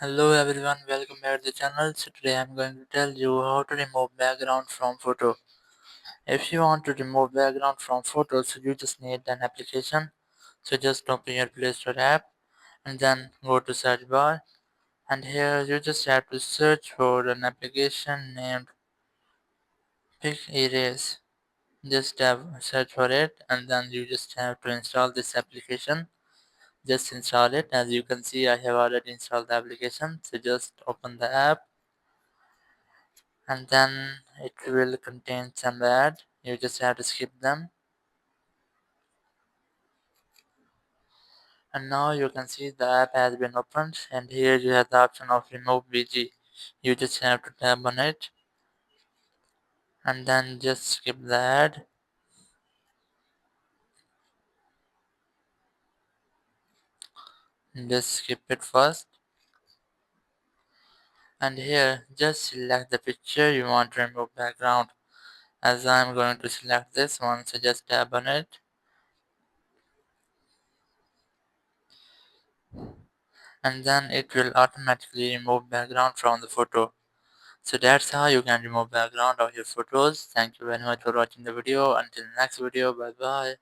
Hello everyone, welcome back to the channel. So today I'm going to tell you how to remove background from photo. If you want to remove background from photos, so you just need an application. So just open your Play Store app and then go to search bar, and here you just have to search for an application named PicsArt. Just search for it and then you just have to install this application. Just install it. As you can see, I have already installed the application. So just open the app and then it will contain some ad. You just have to skip them. And now you can see the app has been opened, and here you have the option of Remove.bg. You just have to tap on it and then just skip the ad. Just skip it first. And here just select the picture you want to remove background. As I'm going to select this one, so just tap on it. And then it will automatically remove background from the photo. So that's how you can remove background of your photos. Thank you very much for watching the video. Until next video, bye bye.